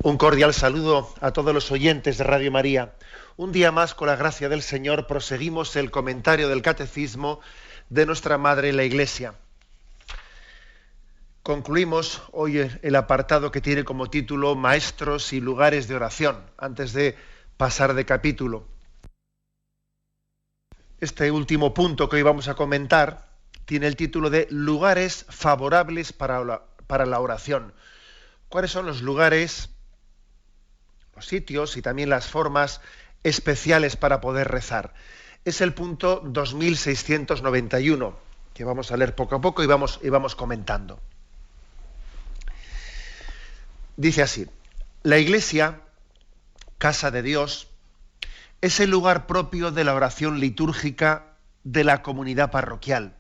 Un cordial saludo a todos los oyentes de Radio María. Un día más, con la gracia del Señor, proseguimos el comentario del Catecismo de nuestra Madre la Iglesia. Concluimos hoy el apartado que tiene como título Maestros y lugares de oración, antes de pasar de capítulo. Este último punto que hoy vamos a comentar tiene el título de Lugares favorables para la oración. ¿Cuáles son los lugares, los sitios y también las formas especiales para poder rezar? Es el punto 2691, que vamos a leer poco a poco y vamos comentando. Dice así: la Iglesia, casa de Dios, es el lugar propio de la oración litúrgica de la comunidad parroquial.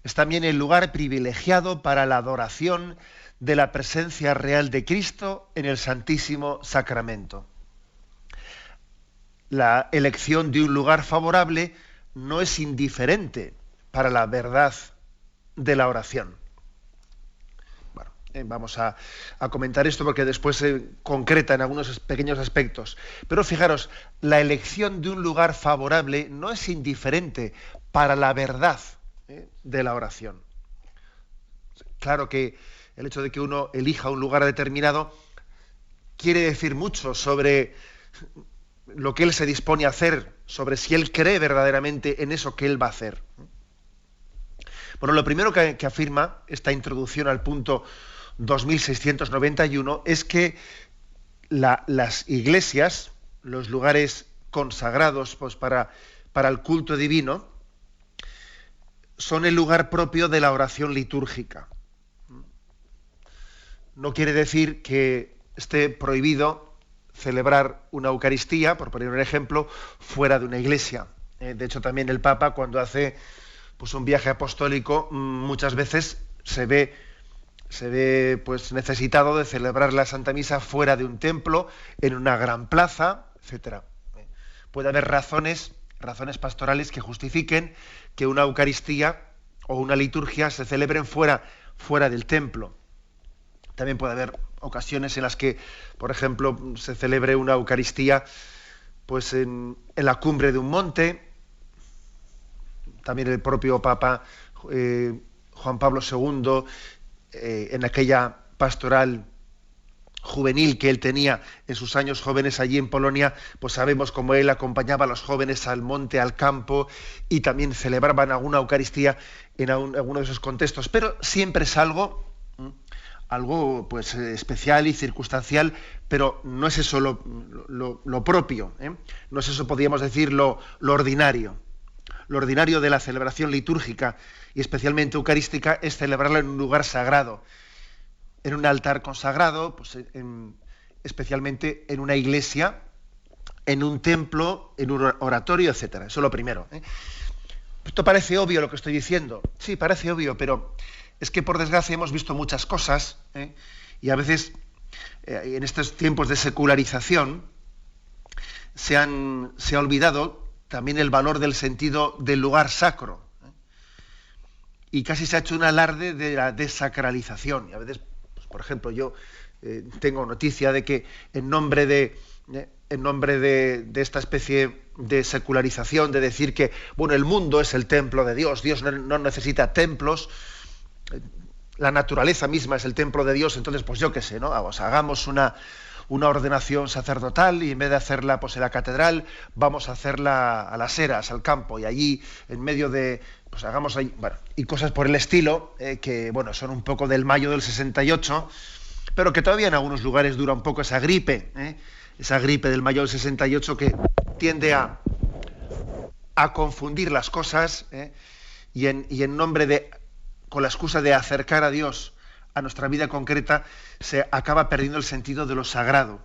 Es también el lugar privilegiado para la adoración de la presencia real de Cristo en el Santísimo Sacramento. La elección de un lugar favorable no es indiferente para la verdad de la oración. Bueno, vamos a comentar esto porque después se concreta en algunos pequeños aspectos. Pero fijaros, la elección de un lugar favorable no es indiferente para la verdad de la oración. Claro que el hecho de que uno elija un lugar determinado quiere decir mucho sobre lo que él se dispone a hacer, sobre si él cree verdaderamente en eso que él va a hacer. Bueno, lo primero que afirma esta introducción al punto 2691 es que las iglesias, los lugares consagrados pues, para el culto divino, son el lugar propio de la oración litúrgica. No quiere decir que esté prohibido celebrar una Eucaristía, por poner un ejemplo, fuera de una iglesia. De hecho, también el Papa, cuando hace pues, un viaje apostólico, muchas veces se ve pues, necesitado de celebrar la Santa Misa fuera de un templo, en una gran plaza, etcétera. Puede haber razones pastorales que justifiquen que una Eucaristía o una liturgia se celebren fuera del templo. También puede haber ocasiones en las que, por ejemplo, se celebre una Eucaristía pues en la cumbre de un monte. También el propio Papa Juan Pablo II, en aquella pastoral juvenil que él tenía en sus años jóvenes allí en Polonia, pues sabemos cómo él acompañaba a los jóvenes al monte, al campo, y también celebraban alguna Eucaristía en alguno de esos contextos. Pero siempre es algo pues especial y circunstancial, pero no es eso lo propio, ¿eh? No es eso, podríamos decir, lo ordinario. Lo ordinario de la celebración litúrgica y especialmente eucarística es celebrarla en un lugar sagrado, en un altar consagrado, pues especialmente en una iglesia, en un templo, en un oratorio, etcétera. Eso es lo primero, ¿eh? Esto parece obvio lo que estoy diciendo. Sí, parece obvio, pero es que por desgracia hemos visto muchas cosas, y a veces en estos tiempos de secularización se ha olvidado también el valor del sentido del lugar sacro, y casi se ha hecho un alarde de la desacralización. Y a veces, pues, por ejemplo, yo tengo noticia de que en nombre de esta especie de secularización, de decir que bueno, el mundo es el templo de Dios, Dios no necesita templos, la naturaleza misma es el templo de Dios, entonces pues yo qué sé, ¿no? Hagamos una ordenación sacerdotal y en vez de hacerla pues en la catedral, vamos a hacerla a las eras, al campo, y allí en medio de, pues hagamos ahí, bueno, y cosas por el estilo, que bueno, son un poco del mayo del 68, pero que todavía en algunos lugares dura un poco esa gripe del mayo del 68 que tiende a confundir las cosas, y en nombre de, con la excusa de acercar a Dios a nuestra vida concreta, se acaba perdiendo el sentido de lo sagrado.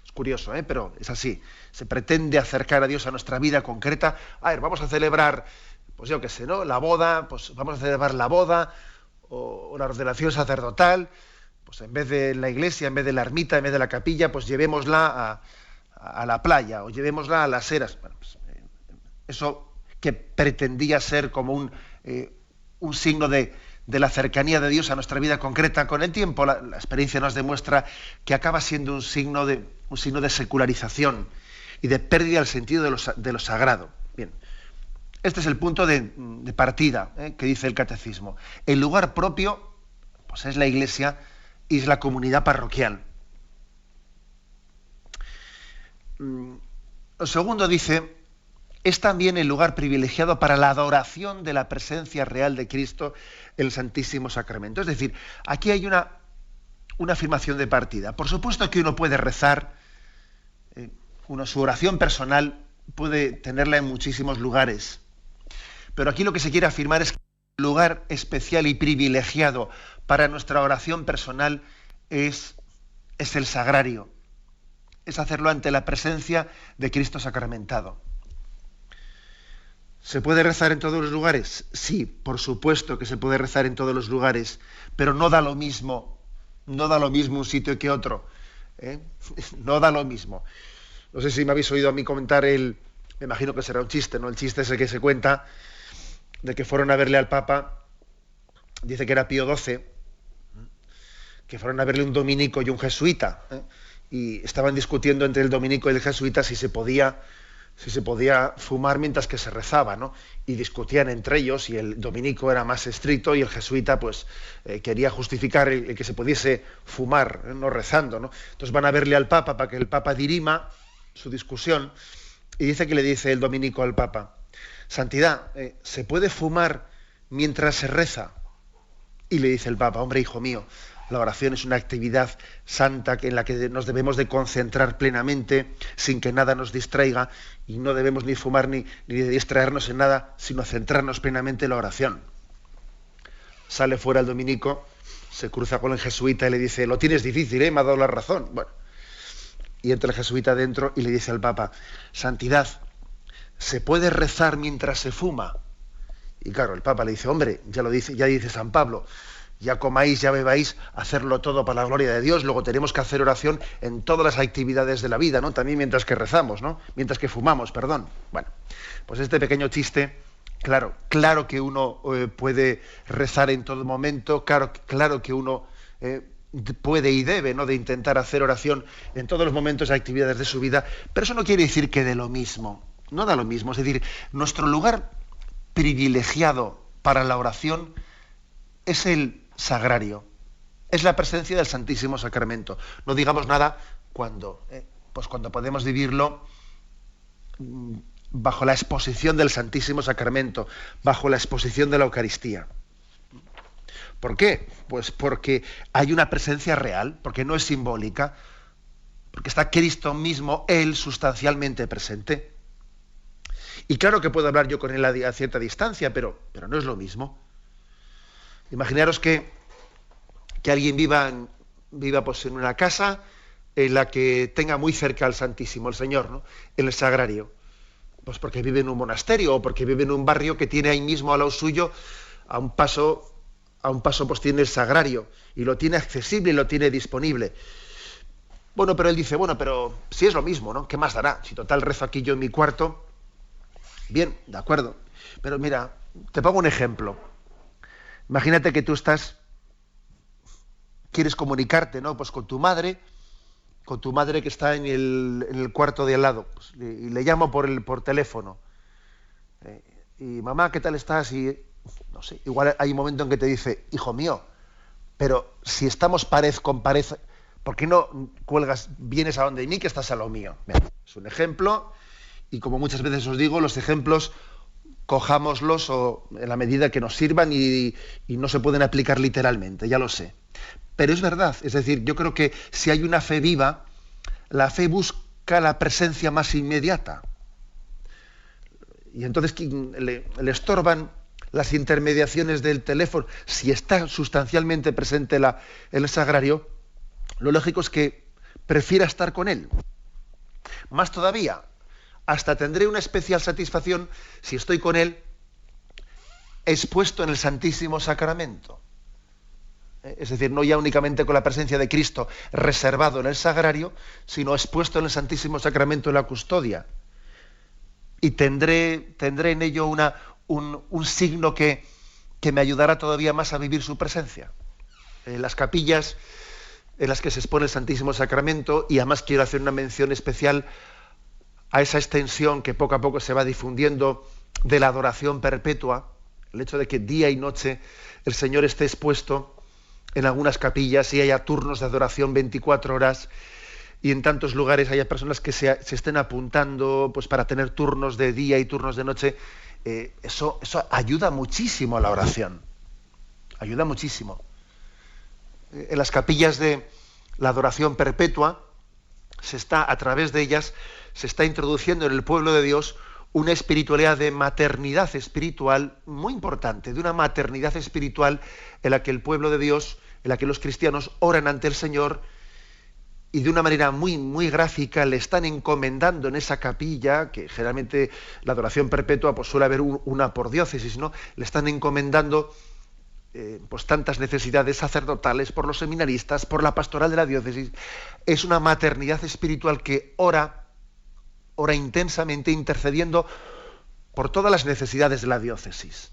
Es curioso, pero es así. Se pretende acercar a Dios a nuestra vida concreta. A ver, vamos a celebrar, pues yo qué sé, ¿no? La boda, pues vamos a celebrar la boda o la ordenación sacerdotal, pues en vez de la iglesia, en vez de la ermita, en vez de la capilla, pues llevémosla a la playa o llevémosla a las eras. Bueno, pues, eso que pretendía ser como un signo de de la cercanía de Dios a nuestra vida concreta, con el tiempo la experiencia nos demuestra que acaba siendo un signo de secularización y de pérdida del sentido de lo sagrado. Bien, este es el punto de partida que dice el catecismo. El lugar propio pues es la Iglesia y es la comunidad parroquial. Lo segundo dice, es también el lugar privilegiado para la adoración de la presencia real de Cristo en el Santísimo Sacramento. Es decir, aquí hay una afirmación de partida. Por supuesto que uno puede rezar, su oración personal puede tenerla en muchísimos lugares, pero aquí lo que se quiere afirmar es que el lugar especial y privilegiado para nuestra oración personal es el sagrario, es hacerlo ante la presencia de Cristo sacramentado. ¿Se puede rezar en todos los lugares? Sí, por supuesto que se puede rezar en todos los lugares, pero no da lo mismo un sitio que otro. No da lo mismo. No sé si me habéis oído a mí comentar me imagino que será un chiste, ¿no? El chiste es el que se cuenta de que fueron a verle al Papa, dice que era Pío XII, que fueron a verle un dominico y un jesuita, y estaban discutiendo entre el dominico y el jesuita si se podía fumar mientras que se rezaba, ¿no? Y discutían entre ellos, y el dominico era más estricto y el jesuita pues quería justificar el que se pudiese fumar, no rezando, ¿no? Entonces van a verle al Papa para que el Papa dirima su discusión, y dice que le dice el dominico al Papa: Santidad, ¿se puede fumar mientras se reza? Y le dice el Papa: hombre, hijo mío, la oración es una actividad santa en la que nos debemos de concentrar plenamente sin que nada nos distraiga, y no debemos ni fumar ni distraernos en nada, sino centrarnos plenamente en la oración. Sale fuera el dominico, se cruza con el jesuita y le dice: lo tienes difícil, me ha dado la razón. Bueno, y entra el jesuita dentro y le dice al Papa: Santidad, ¿se puede rezar mientras se fuma? Y claro, el Papa le dice: hombre, ya dice San Pablo, ya comáis, ya bebáis, hacerlo todo para la gloria de Dios, luego tenemos que hacer oración en todas las actividades de la vida, ¿no? También mientras que rezamos, ¿no? Mientras que fumamos, perdón. Bueno, pues este pequeño chiste, claro que uno puede rezar en todo momento, claro que uno puede y debe, ¿no?, de intentar hacer oración en todos los momentos y actividades de su vida, pero eso no quiere decir que dé lo mismo, no da lo mismo. Es decir, nuestro lugar privilegiado para la oración es el sagrario, es la presencia del Santísimo Sacramento. No digamos nada cuando podemos vivirlo bajo la exposición del Santísimo Sacramento, bajo la exposición de la Eucaristía. ¿Por qué? Pues porque hay una presencia real, porque no es simbólica, porque está Cristo mismo, Él, sustancialmente presente. Y claro que puedo hablar yo con Él a cierta distancia, pero no es lo mismo. Imaginaros que alguien viva pues en una casa en la que tenga muy cerca al Santísimo, el Señor, ¿no?, en el sagrario. Pues porque vive en un monasterio o porque vive en un barrio que tiene ahí mismo al lado suyo, a un paso pues tiene el sagrario y lo tiene accesible y lo tiene disponible. Bueno, pero él dice: bueno, pero si es lo mismo, ¿no? ¿Qué más dará? Si total rezo aquí yo en mi cuarto. Bien, de acuerdo. Pero mira, te pongo un ejemplo. Imagínate que tú quieres comunicarte, ¿no?, pues con tu madre que está en el cuarto de al lado, pues, y le llamo por teléfono. Y mamá, ¿qué tal estás? Y no sé, igual hay un momento en que te dice: hijo mío, pero si estamos pared con pared, ¿por qué no vienes a donde mí, que estás a lo mío? Bien, es un ejemplo, y como muchas veces os digo, los ejemplos cojámoslos en la medida que nos sirvan y no se pueden aplicar literalmente, ya lo sé. Pero es verdad, es decir, yo creo que si hay una fe viva, la fe busca la presencia más inmediata. Y entonces le estorban las intermediaciones del teléfono. Si está sustancialmente presente el sagrario, lo lógico es que prefiera estar con él. Más todavía, hasta tendré una especial satisfacción si estoy con él expuesto en el Santísimo Sacramento. Es decir, no ya únicamente con la presencia de Cristo reservado en el sagrario, sino expuesto en el Santísimo Sacramento en la custodia. Y tendré en ello un signo que que me ayudará todavía más a vivir su presencia. Las capillas en las que se expone el Santísimo Sacramento, y además quiero hacer una mención especial a esa extensión que poco a poco se va difundiendo de la adoración perpetua, el hecho de que día y noche el Señor esté expuesto en algunas capillas y haya turnos de adoración 24 horas, y en tantos lugares haya personas que se estén apuntando pues, para tener turnos de día y turnos de noche. Eso ayuda muchísimo a la oración, ayuda muchísimo. En las capillas de la adoración perpetua, a través de ellas se está introduciendo en el pueblo de Dios una espiritualidad de maternidad espiritual muy importante, de una maternidad espiritual en la que el pueblo de Dios, en la que los cristianos oran ante el Señor y de una manera muy, muy gráfica le están encomendando en esa capilla, que generalmente la adoración perpetua pues suele haber una por diócesis, ¿no? Le están encomendando pues tantas necesidades sacerdotales por los seminaristas, por la pastoral de la diócesis. Es una maternidad espiritual que ora intensamente, intercediendo por todas las necesidades de la diócesis.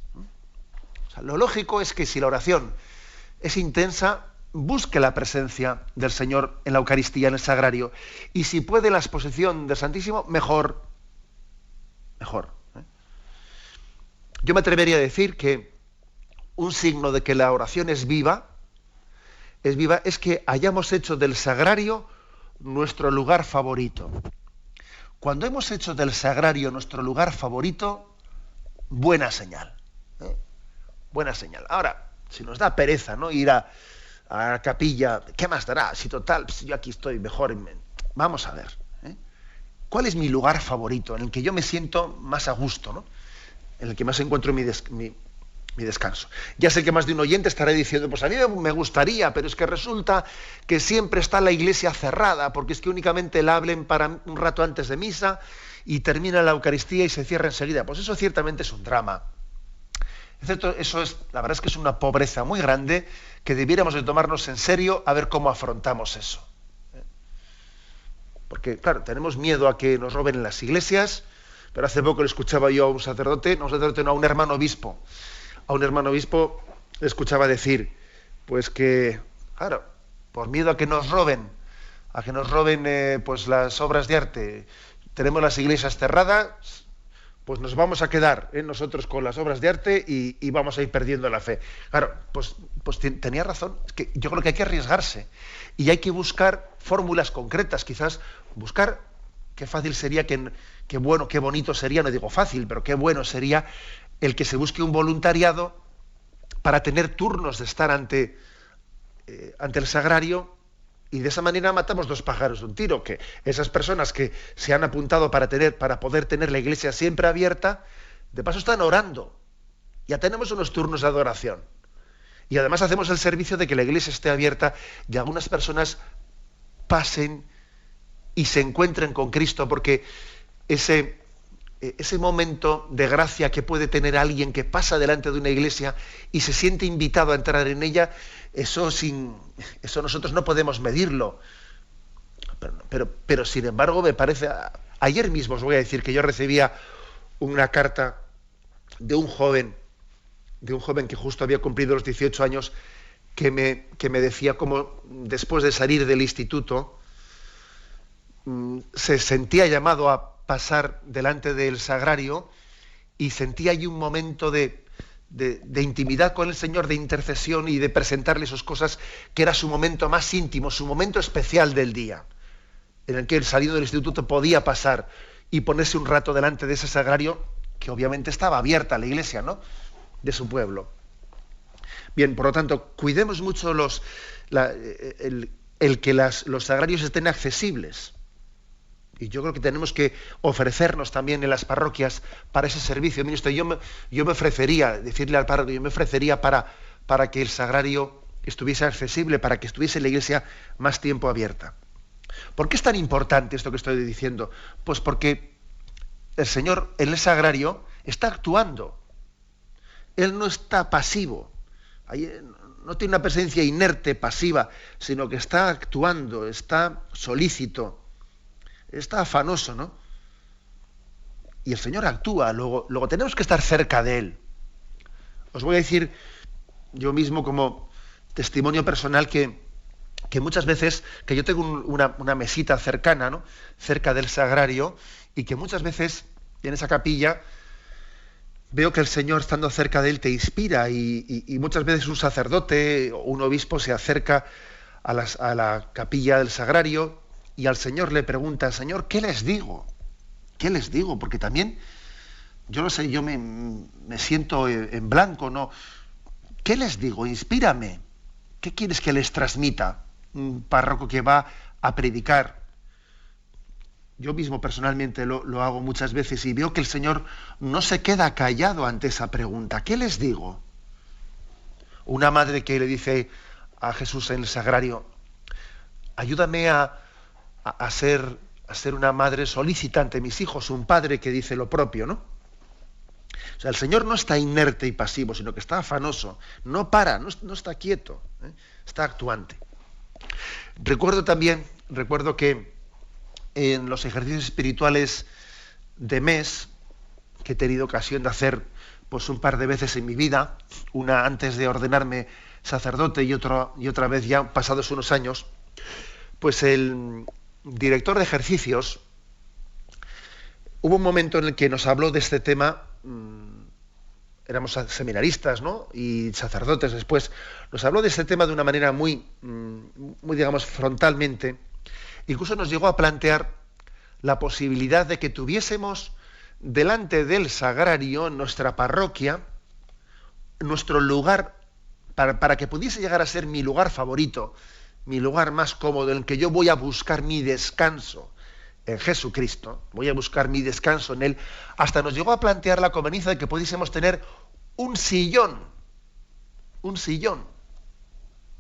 O sea, lo lógico es que si la oración es intensa, busque la presencia del Señor en la Eucaristía, en el Sagrario, y si puede la exposición del Santísimo, mejor. Mejor. Yo me atrevería a decir que un signo de que la oración es viva, es que hayamos hecho del Sagrario nuestro lugar favorito. Cuando hemos hecho del Sagrario nuestro lugar favorito, buena señal. Buena señal. Ahora, si nos da pereza, ¿no?, ir a la capilla, ¿qué más dará? Si total, yo aquí estoy mejor. Vamos a ver. ¿Cuál es mi lugar favorito, en el que yo me siento más a gusto, ¿no?, en el que más encuentro mi descanso? Ya sé que más de un oyente estará diciendo, pues a mí me gustaría, pero es que resulta que siempre está la iglesia cerrada, porque es que únicamente la abren para un rato antes de misa y termina la Eucaristía y se cierra enseguida. Pues eso ciertamente es un drama. La verdad es que es una pobreza muy grande que debiéramos de tomarnos en serio a ver cómo afrontamos eso. Porque, claro, tenemos miedo a que nos roben en las iglesias, pero hace poco le escuchaba yo a un hermano obispo. A un hermano obispo le escuchaba decir, pues que, claro, por miedo a que nos roben, pues las obras de arte, tenemos las iglesias cerradas, pues nos vamos a quedar nosotros con las obras de arte y vamos a ir perdiendo la fe. Claro, pues tenía razón. Es que yo creo que hay que arriesgarse y hay que buscar fórmulas concretas, quizás buscar, qué fácil sería, qué bueno, qué bonito sería, no digo fácil, pero qué bueno sería el que se busque un voluntariado para tener turnos de estar ante el Sagrario, y de esa manera matamos dos pájaros de un tiro, que esas personas que se han apuntado para poder tener la iglesia siempre abierta, de paso están orando. Ya tenemos unos turnos de adoración. Y además hacemos el servicio de que la iglesia esté abierta y algunas personas pasen y se encuentren con Cristo, porque ese momento de gracia que puede tener alguien que pasa delante de una iglesia y se siente invitado a entrar en ella, eso nosotros no podemos medirlo. Pero sin embargo, me parece, ayer mismo os voy a decir que yo recibía una carta de un joven que justo había cumplido los 18 años, que me decía cómo después de salir del instituto se sentía llamado a pasar delante del Sagrario y sentía allí un momento de intimidad con el Señor, de intercesión y de presentarle sus cosas, que era su momento más íntimo, su momento especial del día, en el que él, salido del instituto, podía pasar y ponerse un rato delante de ese Sagrario, que obviamente estaba abierta a la iglesia, ¿no?, de su pueblo. Bien, por lo tanto, cuidemos mucho el que los sagrarios estén accesibles. Y yo creo que tenemos que ofrecernos también en las parroquias para ese servicio. Ministro, yo me ofrecería, decirle al párroco, yo me ofrecería para que el sagrario estuviese accesible, para que estuviese la iglesia más tiempo abierta. ¿Por qué es tan importante esto que estoy diciendo? Pues porque el Señor en el sagrario está actuando. Él no está pasivo. No tiene una presencia inerte, pasiva, sino que está actuando, está solícito, está afanoso, ¿no? Y el Señor actúa, luego tenemos que estar cerca de Él. os voy a decir yo mismo como testimonio personal que muchas veces, que yo tengo una mesita cercana, ¿no? Cerca del sagrario, y que muchas veces en esa capilla veo que el Señor, estando cerca de él, te inspira, y muchas veces un sacerdote o un obispo se acerca a la capilla del sagrario y al Señor le pregunta: Señor, ¿qué les digo? ¿Qué les digo? Porque también, yo no sé, yo me siento en blanco, ¿no? ¿Qué les digo? Inspírame. ¿Qué quieres que les transmita un párroco que va a predicar? Yo mismo personalmente lo hago muchas veces y veo que el Señor no se queda callado ante esa pregunta. ¿Qué les digo? Una madre que le dice a Jesús en el sagrario: ayúdame a ser una madre solícita ante mis hijos. Un padre que dice lo propio, ¿no? O sea, el Señor no está inerte y pasivo, sino que está afanoso, no para, no está quieto, ¿eh? Está actuante. Recuerdo que en los ejercicios espirituales de mes, que he tenido ocasión de hacer pues un par de veces en mi vida, una antes de ordenarme sacerdote y otra vez ya pasados unos años, pues el director de ejercicios, hubo un momento en el que nos habló de este tema. Éramos seminaristas, ¿no? Y sacerdotes después. Nos habló de este tema de una manera muy, digamos, frontalmente. Incluso nos llegó a plantear la posibilidad de que tuviésemos delante del sagrario, en nuestra parroquia, nuestro lugar, para que pudiese llegar a ser mi lugar favorito, mi lugar más cómodo, en el que yo voy a buscar mi descanso en Jesucristo, voy a buscar mi descanso en Él. Hasta nos llegó a plantear la conveniencia de que pudiésemos tener un sillón.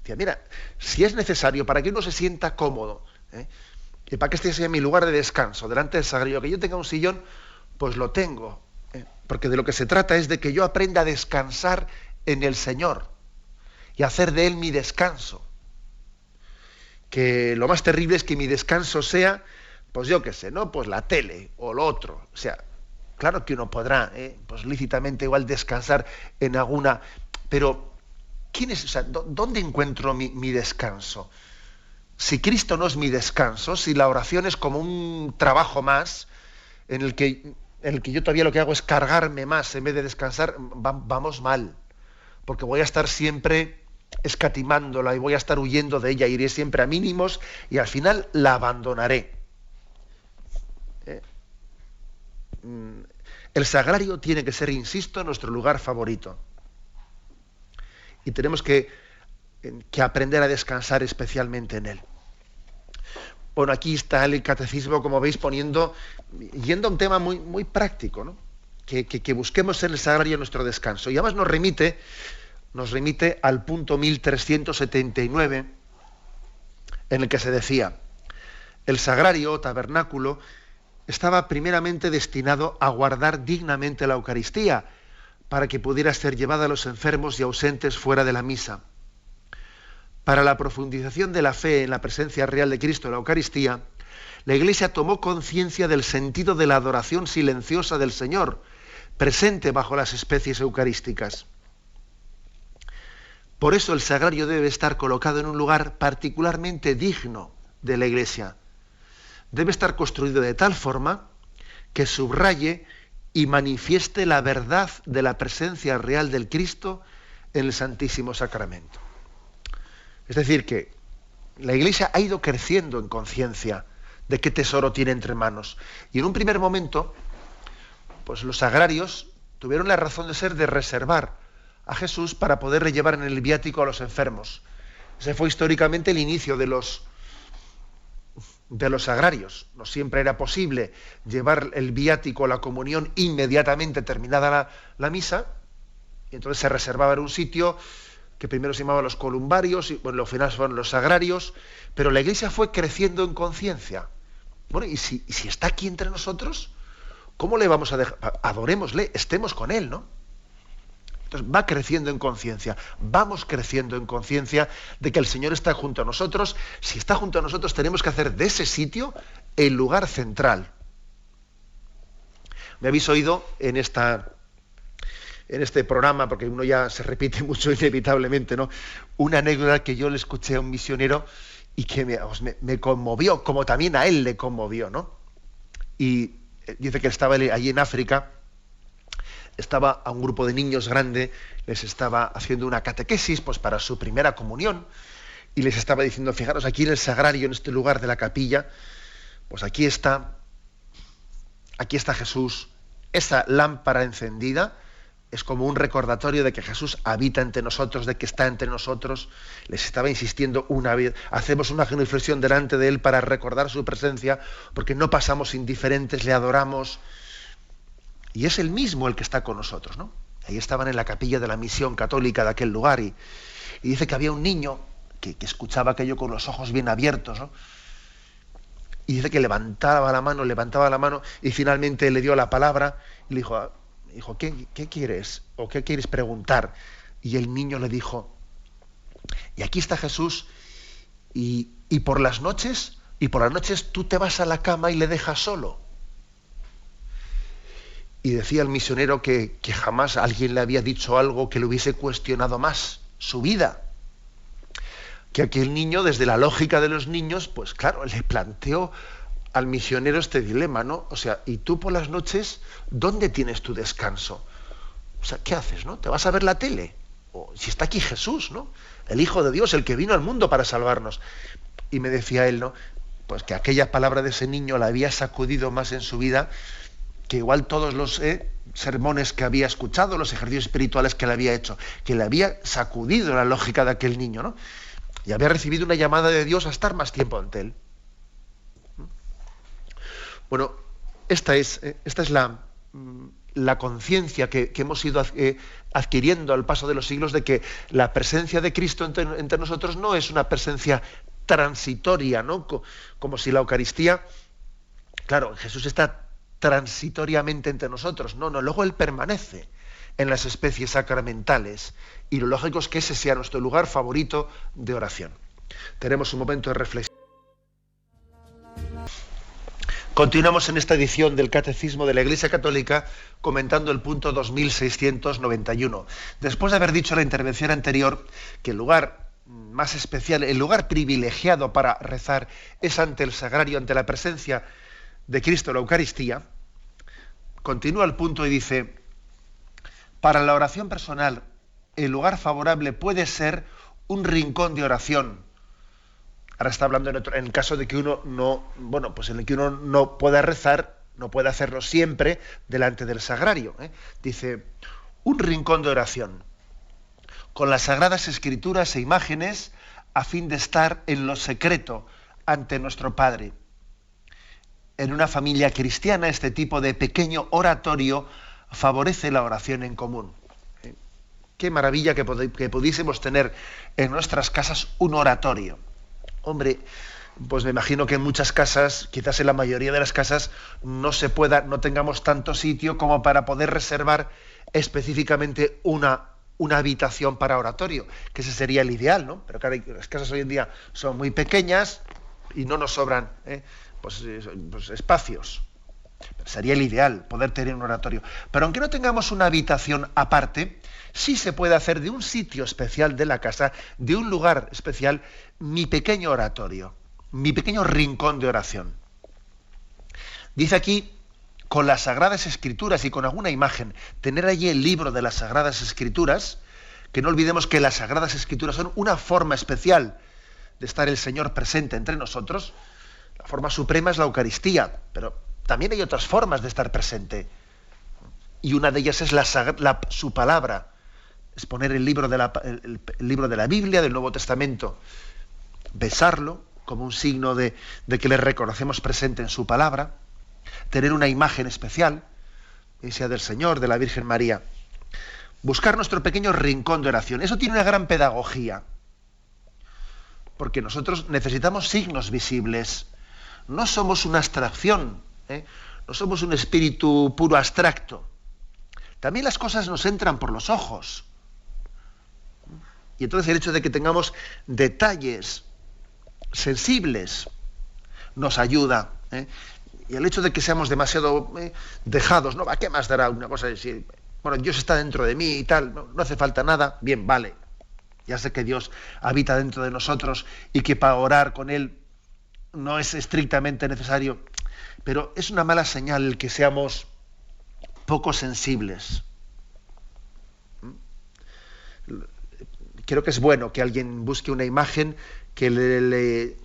Decía, mira, si es necesario para que uno se sienta cómodo, y para que este sea mi lugar de descanso, delante del sagrario, que yo tenga un sillón, pues lo tengo. Porque de lo que se trata es de que yo aprenda a descansar en el Señor y hacer de Él mi descanso. Que lo más terrible es que mi descanso sea, pues yo qué sé, ¿no? Pues la tele o lo otro. O sea, claro que uno podrá, pues lícitamente igual descansar en alguna, pero o sea, ¿dónde encuentro mi descanso? Si Cristo no es mi descanso, si la oración es como un trabajo más, en el que yo todavía lo que hago es cargarme más en vez de descansar, vamos mal. Porque voy a estar siempre escatimándola y voy a estar huyendo de ella, iré siempre a mínimos y al final la abandonaré. El sagrario tiene que ser, insisto, nuestro lugar favorito. Y tenemos que aprender a descansar especialmente en él. Bueno, aquí está el catecismo, como veis, yendo a un tema muy, muy práctico, ¿no? Que busquemos en el sagrario nuestro descanso. Y además nos remite al punto 1379, en el que se decía: el sagrario o tabernáculo estaba primeramente destinado a guardar dignamente la Eucaristía, para que pudiera ser llevada a los enfermos y ausentes fuera de la misa. Para la profundización de la fe en la presencia real de Cristo en la Eucaristía, la Iglesia tomó conciencia del sentido de la adoración silenciosa del Señor, presente bajo las especies eucarísticas. Por eso el sagrario debe estar colocado en un lugar particularmente digno de la Iglesia. Debe estar construido de tal forma que subraye y manifieste la verdad de la presencia real del Cristo en el Santísimo Sacramento. Es decir, que la Iglesia ha ido creciendo en conciencia de qué tesoro tiene entre manos. Y en un primer momento, pues los sagrarios tuvieron la razón de ser de reservar a Jesús para poderle llevar en el viático a los enfermos. Ese fue históricamente el inicio de los sagrarios. No siempre era posible llevar el viático, la comunión, inmediatamente terminada la misa, y entonces se reservaba en un sitio que primero se llamaba los columbarios, y bueno, al final fueron los sagrarios, pero la Iglesia fue creciendo en conciencia. Bueno, y si está aquí entre nosotros, ¿cómo le vamos a dejar? Adorémosle, estemos con Él, ¿no? Entonces va creciendo en conciencia, vamos creciendo en conciencia de que el Señor está junto a nosotros. Si está junto a nosotros, tenemos que hacer de ese sitio el lugar central. Me habéis oído en esta en este programa, porque uno ya se repite mucho inevitablemente, ¿no? Una anécdota que yo le escuché a un misionero y que me conmovió, como también a él le conmovió, ¿no? Y dice que estaba allí en África, estaba a un grupo de niños grande, les estaba haciendo una catequesis pues para su primera comunión, y les estaba diciendo, fijaros, aquí en el sagrario, en este lugar de la capilla, pues aquí está Jesús. Esa lámpara encendida es como un recordatorio de que Jesús habita entre nosotros, de que está entre nosotros. Les estaba insistiendo una vez, hacemos una genuflexión delante de Él para recordar su presencia, porque no pasamos indiferentes, le adoramos. Y es Él mismo el que está con nosotros, ¿no? Ahí estaban en la capilla de la misión católica de aquel lugar, y dice que había un niño que escuchaba aquello con los ojos bien abiertos, ¿no? Y dice que levantaba la mano, y finalmente le dio la palabra y le dijo, hijo, ¿qué quieres? ¿O qué quieres preguntar? Y el niño le dijo, y aquí está Jesús, y por las noches tú te vas a la cama y le dejas solo. Y decía el misionero que jamás alguien le había dicho algo que le hubiese cuestionado más su vida. Que aquel niño, desde la lógica de los niños, pues claro, le planteó al misionero este dilema, ¿no? O sea, ¿y tú por las noches dónde tienes tu descanso? O sea, ¿qué haces, no? ¿Te vas a ver la tele? O si está aquí Jesús, ¿no? El Hijo de Dios, el que vino al mundo para salvarnos. Y me decía él, ¿no? Pues que aquella palabra de ese niño la había sacudido más en su vida que igual todos los sermones que había escuchado, los ejercicios espirituales que le había hecho, que le había sacudido la lógica de aquel niño, ¿no? Y había recibido una llamada de Dios a estar más tiempo ante Él. Bueno, esta es la conciencia que hemos ido adquiriendo al paso de los siglos, de que la presencia de Cristo entre nosotros no es una presencia transitoria, ¿no? Como si la Eucaristía, claro, Jesús está transitoriamente entre nosotros. No, luego Él permanece en las especies sacramentales, y lo lógico es que ese sea nuestro lugar favorito de oración. Tenemos un momento de reflexión. Continuamos en esta edición del Catecismo de la Iglesia Católica comentando el punto 2691. Después de haber dicho en la intervención anterior que el lugar más especial, el lugar privilegiado para rezar es ante el sagrario, ante la presencia de Cristo, la Eucaristía, continúa el punto y dice: para la oración personal, el lugar favorable puede ser un rincón de oración. Ahora está hablando en el caso de que uno en el que uno no pueda rezar, no puede hacerlo siempre delante del sagrario. Dice, un rincón de oración, con las sagradas escrituras e imágenes, a fin de estar en lo secreto ante nuestro Padre. En una familia cristiana, este tipo de pequeño oratorio favorece la oración en común. Qué maravilla que pudiésemos tener en nuestras casas un oratorio. Hombre, pues me imagino que en muchas casas, quizás en la mayoría de las casas, no tengamos tanto sitio como para poder reservar específicamente una habitación para oratorio, que ese sería el ideal, ¿no? Pero claro, las casas hoy en día son muy pequeñas y no nos sobran pues espacios. Sería el ideal poder tener un oratorio. Pero aunque no tengamos una habitación aparte, sí se puede hacer de un sitio especial de la casa, de un lugar especial, mi pequeño oratorio, mi pequeño rincón de oración. Dice aquí, con las Sagradas Escrituras y con alguna imagen, tener allí el libro de las Sagradas Escrituras, que no olvidemos que las Sagradas Escrituras son una forma especial de estar el Señor presente entre nosotros. La forma suprema es la Eucaristía, pero también hay otras formas de estar presente. Y una de ellas es su palabra, es poner el libro de la Biblia, del Nuevo Testamento, besarlo como un signo de que le reconocemos presente en su palabra, tener una imagen especial, sea del Señor, de la Virgen María. Buscar nuestro pequeño rincón de oración. Eso tiene una gran pedagogía, porque nosotros necesitamos signos visibles. No somos una abstracción, no somos un espíritu puro abstracto. También las cosas nos entran por los ojos. Y entonces el hecho de que tengamos detalles sensibles nos ayuda. Y el hecho de que seamos demasiado dejados, ¿no? ¿A qué más dará una cosa así? bueno, Dios está dentro de mí y tal, no hace falta nada, bien, vale. Ya sé que Dios habita dentro de nosotros y que para orar con Él no es estrictamente necesario, pero es una mala señal el que seamos poco sensibles. Creo que es bueno que alguien busque una imagen que le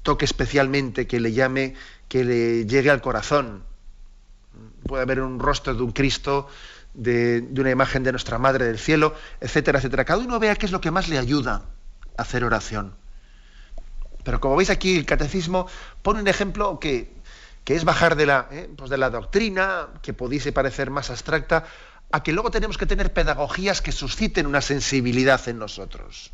toque especialmente, que le llame, que le llegue al corazón. Puede haber un rostro de un Cristo, de una imagen de nuestra Madre del Cielo, etcétera, etcétera. Cada uno vea qué es lo que más le ayuda a hacer oración. Pero como veis aquí, el catecismo pone un ejemplo que es bajar de la doctrina, que pudiese parecer más abstracta, a que luego tenemos que tener pedagogías que susciten una sensibilidad en nosotros.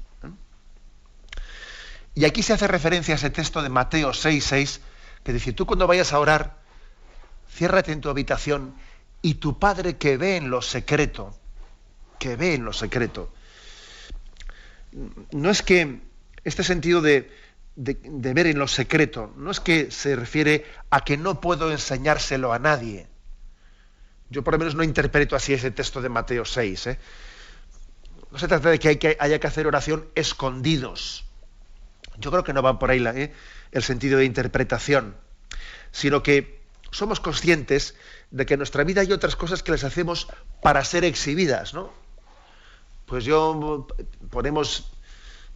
Y aquí se hace referencia a ese texto de Mateo 6:6, que dice, tú cuando vayas a orar, ciérrate en tu habitación y tu Padre que ve en lo secreto, no es que este sentido de ver en lo secreto, no es que se refiere a que no puedo enseñárselo a nadie. Yo por lo menos no interpreto así ese texto de Mateo 6. No se trata de que haya que hacer oración escondidos. Yo creo que no va por ahí el sentido de interpretación, sino que somos conscientes de que en nuestra vida hay otras cosas que las hacemos para ser exhibidas, ¿no? Pues ponemos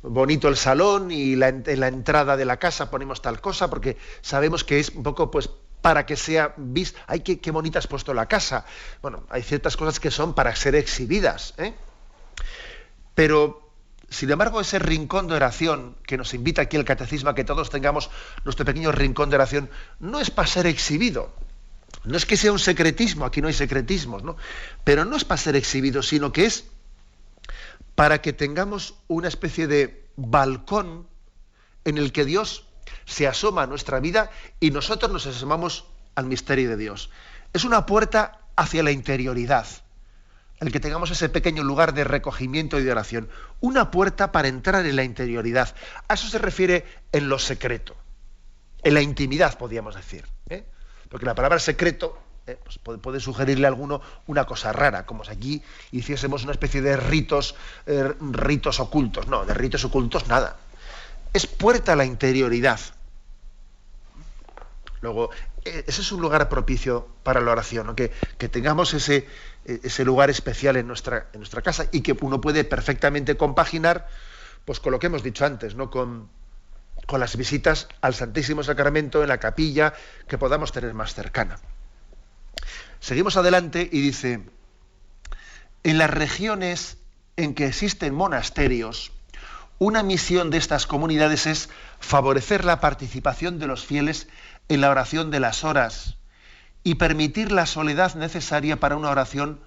bonito el salón y en la entrada de la casa ponemos tal cosa porque sabemos que es un poco pues para que sea vista. ¡Ay, qué bonita has puesto la casa! Bueno, hay ciertas cosas que son para ser exhibidas, Pero, sin embargo, ese rincón de oración que nos invita aquí el catecismo a que todos tengamos nuestro pequeño rincón de oración, no es para ser exhibido. No es que sea un secretismo, aquí no hay secretismos, ¿no? Pero no es para ser exhibido, sino que es para que tengamos una especie de balcón en el que Dios se asoma a nuestra vida y nosotros nos asomamos al misterio de Dios. Es una puerta hacia la interioridad, el que tengamos ese pequeño lugar de recogimiento y de oración. Una puerta para entrar en la interioridad. A eso se refiere en lo secreto, en la intimidad, podríamos decir. Porque la palabra secreto pues puede sugerirle a alguno una cosa rara, como si aquí hiciésemos una especie de ritos ocultos. No, de ritos ocultos nada. Es puerta a la interioridad. Luego, ese es un lugar propicio para la oración, ¿no? Que tengamos ese lugar especial en nuestra casa y que uno puede perfectamente compaginar pues, con lo que hemos dicho antes, ¿no? Con las visitas al Santísimo Sacramento en la capilla que podamos tener más cercana. Seguimos adelante y dice, en las regiones en que existen monasterios, una misión de estas comunidades es favorecer la participación de los fieles en la oración de las horas y permitir la soledad necesaria para una oración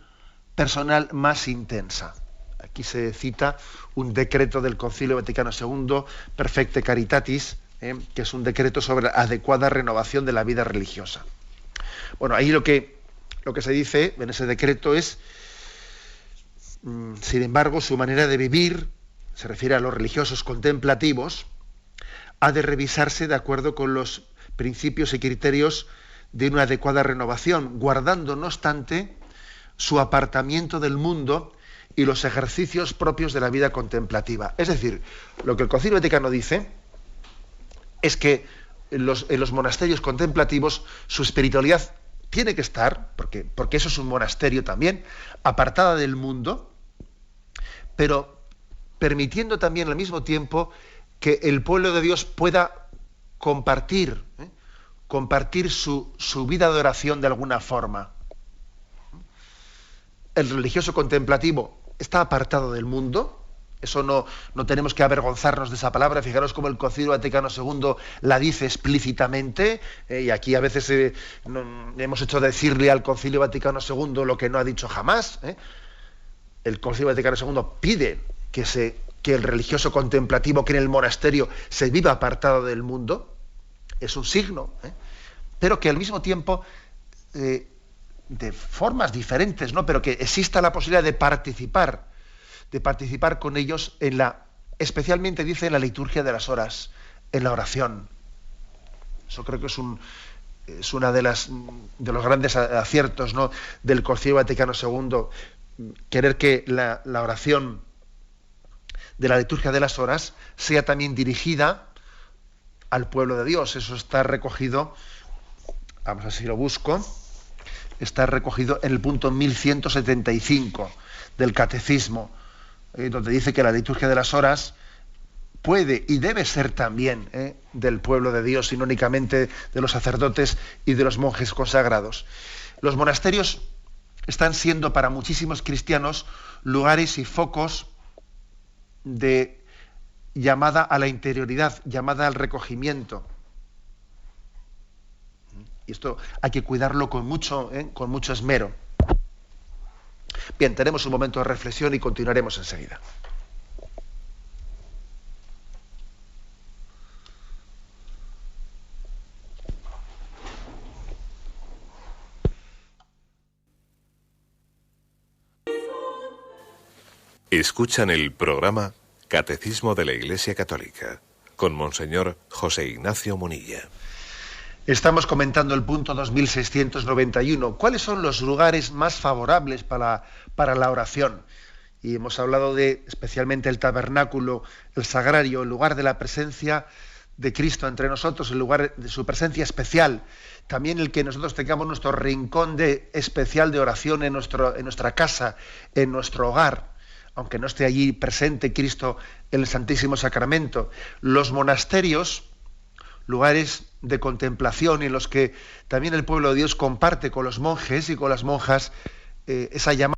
personal más intensa. Aquí se cita un decreto del Concilio Vaticano II, Perfecte Caritatis, que es un decreto sobre adecuada renovación de la vida religiosa. Bueno, ahí lo que se dice en ese decreto es, sin embargo, su manera de vivir, se refiere a los religiosos contemplativos, ha de revisarse de acuerdo con los principios y criterios de una adecuada renovación, guardando, no obstante, su apartamiento del mundo y los ejercicios propios de la vida contemplativa. Es decir, lo que el Concilio Vaticano dice es que en los monasterios contemplativos su espiritualidad tiene que estar, porque eso es un monasterio también, apartada del mundo, pero permitiendo también al mismo tiempo que el pueblo de Dios pueda compartir su vida de oración de alguna forma. El religioso contemplativo está apartado del mundo, eso no tenemos que avergonzarnos de esa palabra. Fijaros cómo el Concilio Vaticano II la dice explícitamente, y aquí a veces hemos hecho decirle al Concilio Vaticano II lo que no ha dicho jamás. El Concilio Vaticano II pide que el religioso contemplativo, que en el monasterio se viva apartado del mundo, es un signo, pero que al mismo tiempo, de formas diferentes, ¿no? Pero que exista la posibilidad de participar con ellos especialmente dice en la liturgia de las horas, en la oración. Eso creo que es una de los grandes aciertos, ¿no?, del Concilio Vaticano II, querer que la oración de la liturgia de las horas sea también dirigida al pueblo de Dios. Eso está recogido, vamos a ver si lo busco, está recogido en el punto 1175 del Catecismo, donde dice que la liturgia de las horas puede y debe ser también del pueblo de Dios, y no únicamente de los sacerdotes y de los monjes consagrados. Los monasterios están siendo para muchísimos cristianos lugares y focos de llamada a la interioridad, llamada al recogimiento. Y esto hay que cuidarlo con mucho esmero. Bien, tenemos un momento de reflexión y continuaremos enseguida. Escuchan el programa Catecismo de la Iglesia Católica con Monseñor José Ignacio Munilla. Estamos comentando el punto 2691. ¿Cuáles son los lugares más favorables para la oración? Y hemos hablado de especialmente el tabernáculo, el sagrario, el lugar de la presencia de Cristo entre nosotros, el lugar de su presencia especial. También el que nosotros tengamos nuestro rincón especial de oración en nuestra casa, en nuestro hogar, aunque no esté allí presente Cristo en el Santísimo Sacramento. Los monasterios, lugares de contemplación en los que también el pueblo de Dios comparte con los monjes y con las monjas esa llamada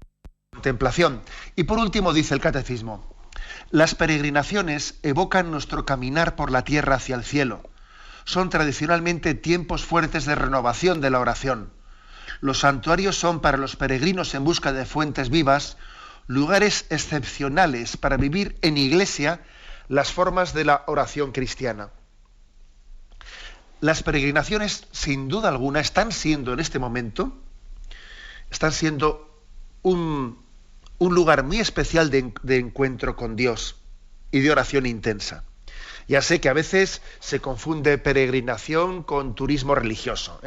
contemplación. Y por último dice el Catecismo: las peregrinaciones evocan nuestro caminar por la tierra hacia el cielo. Son tradicionalmente tiempos fuertes de renovación de la oración. Los santuarios son para los peregrinos en busca de fuentes vivas lugares excepcionales para vivir en iglesia las formas de la oración cristiana. Las peregrinaciones, sin duda alguna, están siendo en este momento, un lugar muy especial de encuentro con Dios y de oración intensa. Ya sé que a veces se confunde peregrinación con turismo religioso,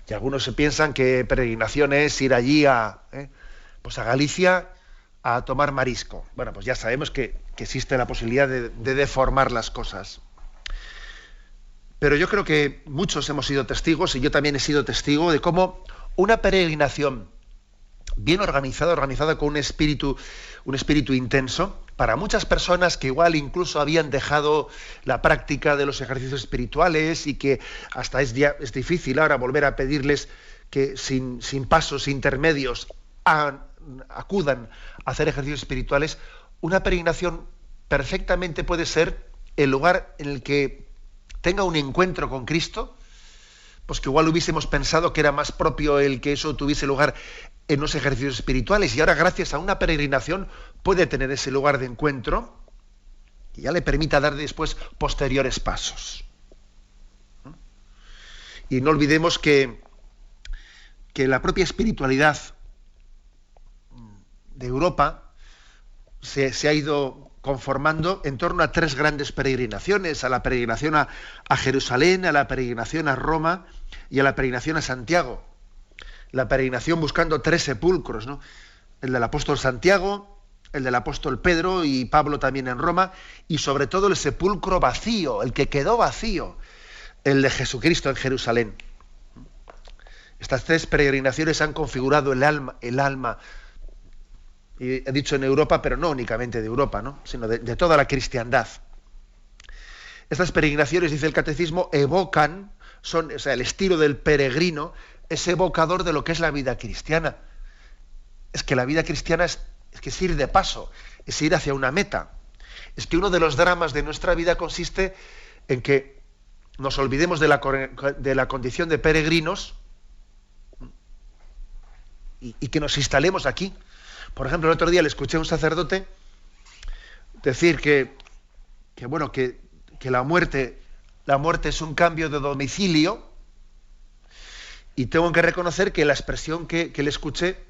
y algunos se piensan que peregrinación es ir allí a Galicia a tomar marisco. Bueno, pues ya sabemos que existe la posibilidad de deformar las cosas. Pero yo creo que muchos hemos sido testigos, y yo también he sido testigo, de cómo una peregrinación bien organizada con un espíritu intenso, para muchas personas que igual incluso habían dejado la práctica de los ejercicios espirituales y que hasta es difícil ahora volver a pedirles que sin pasos intermedios acudan a hacer ejercicios espirituales, una peregrinación perfectamente puede ser el lugar en el que tenga un encuentro con Cristo, pues que igual hubiésemos pensado que era más propio el que eso tuviese lugar en los ejercicios espirituales, y ahora gracias a una peregrinación puede tener ese lugar de encuentro y ya le permita dar después posteriores pasos. Y no olvidemos que la propia espiritualidad de Europa se ha ido conformando en torno a tres grandes peregrinaciones: a la peregrinación a Jerusalén, a la peregrinación a Roma y a la peregrinación a Santiago. La peregrinación buscando tres sepulcros, ¿no? El del apóstol Santiago, el del apóstol Pedro y Pablo también en Roma, y sobre todo el sepulcro vacío, el que quedó vacío, el de Jesucristo en Jerusalén. Estas tres peregrinaciones han configurado el alma, y he dicho en Europa, pero no únicamente de Europa, ¿no?, sino de toda la cristiandad. Estas peregrinaciones, dice el Catecismo, evocan, el estilo del peregrino es evocador de lo que es la vida cristiana. Es que la vida cristiana es que es ir de paso, es ir hacia una meta. Es que uno de los dramas de nuestra vida consiste en que nos olvidemos de la condición de peregrinos y que nos instalemos aquí. Por ejemplo, el otro día le escuché a un sacerdote decir que la muerte es un cambio de domicilio, y tengo que reconocer que la expresión que le escuché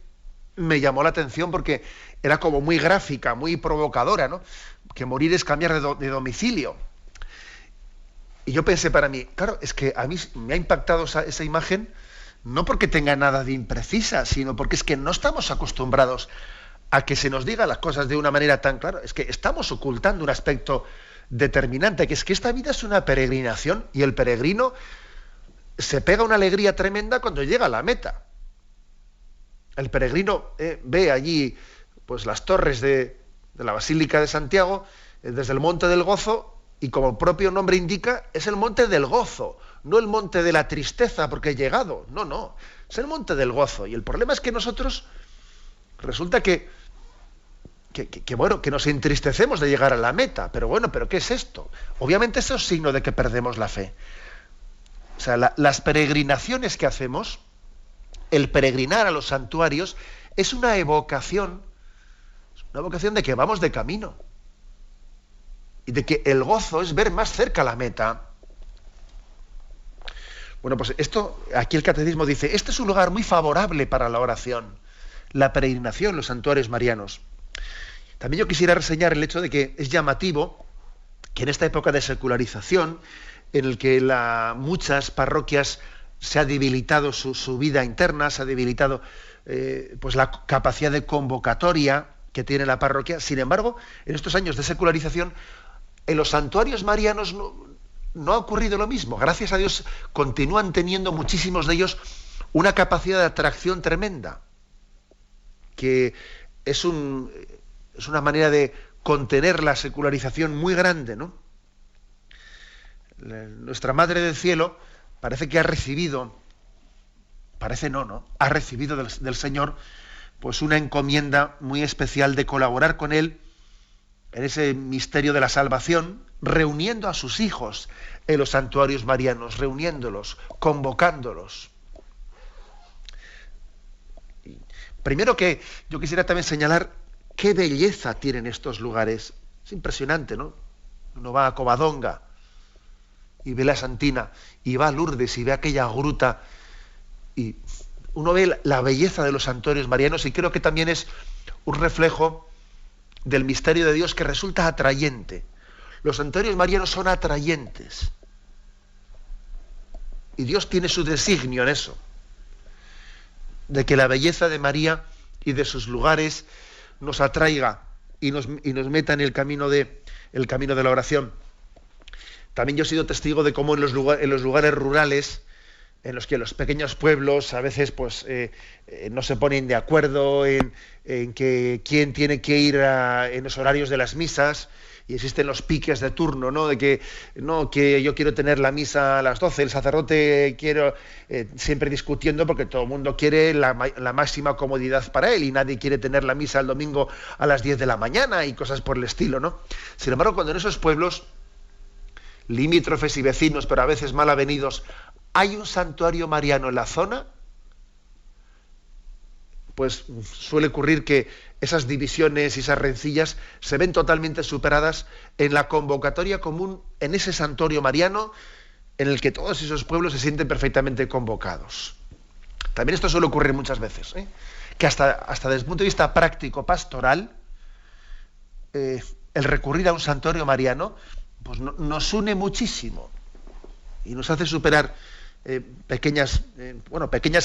me llamó la atención porque era como muy gráfica, muy provocadora, ¿no? Que morir es cambiar de domicilio. Y yo pensé para mí, claro, es que a mí me ha impactado esa imagen, no porque tenga nada de imprecisa, sino porque es que no estamos acostumbrados a que se nos diga las cosas de una manera tan clara. Es que estamos ocultando un aspecto determinante, que es que esta vida es una peregrinación y el peregrino se pega una alegría tremenda cuando llega a la meta. El peregrino ve allí pues las torres de la Basílica de Santiago desde el Monte del Gozo, y como el propio nombre indica, es el Monte del Gozo, no el Monte de la Tristeza porque he llegado, no, es el Monte del Gozo. Y el problema es que nosotros resulta que bueno, que nos entristecemos de llegar a la meta, pero bueno, ¿pero qué es esto? Obviamente eso es signo de que perdemos la fe. O sea, las peregrinaciones que hacemos, el peregrinar a los santuarios, es una evocación de que vamos de camino. Y de que el gozo es ver más cerca la meta. Bueno, pues esto, aquí el catecismo dice, este es un lugar muy favorable para la oración, la peregrinación, los santuarios marianos. También yo quisiera reseñar el hecho de que es llamativo que en esta época de secularización, en el que muchas parroquias se ha debilitado su vida interna, se ha debilitado pues la capacidad de convocatoria que tiene la parroquia. Sin embargo, en estos años de secularización, en los santuarios marianos no ha ocurrido lo mismo. Gracias a Dios continúan teniendo muchísimos de ellos una capacidad de atracción tremenda, que es una manera de contener la secularización muy grande, ¿no? Nuestra Madre del Cielo parece que ha recibido, ha recibido del Señor pues una encomienda muy especial de colaborar con Él en ese misterio de la salvación, reuniendo a sus hijos en los santuarios marianos, reuniéndolos, convocándolos. Primero que yo quisiera también señalar qué belleza tienen estos lugares. Es impresionante, ¿no? Uno va a Covadonga y ve la Santina, y va a Lourdes y ve aquella gruta, y uno ve la belleza de los santuarios marianos, y creo que también es un reflejo del misterio de Dios que resulta atrayente. Los santuarios marianos son atrayentes. Y Dios tiene su designio en eso, de que la belleza de María y de sus lugares nos atraiga y nos meta en el camino de la oración. También yo he sido testigo de cómo en los lugares rurales, en los que los pequeños pueblos a veces pues no se ponen de acuerdo en que quién tiene que ir en los horarios de las misas, y existen los piques de turno, ¿no? De que yo quiero tener la misa a las 12, el sacerdote siempre discutiendo porque todo el mundo quiere la máxima comodidad para él y nadie quiere tener la misa el domingo a las 10 de la mañana y cosas por el estilo, ¿no? Sin embargo, cuando en esos pueblos limítrofes y vecinos, pero a veces mal avenidos, hay un santuario mariano en la zona, pues suele ocurrir que esas divisiones y esas rencillas se ven totalmente superadas en la convocatoria común en ese santuario mariano, en el que todos esos pueblos se sienten perfectamente convocados. También esto suele ocurrir muchas veces, que hasta desde el punto de vista práctico, pastoral, el recurrir a un santuario mariano pues nos une muchísimo y nos hace superar pequeñas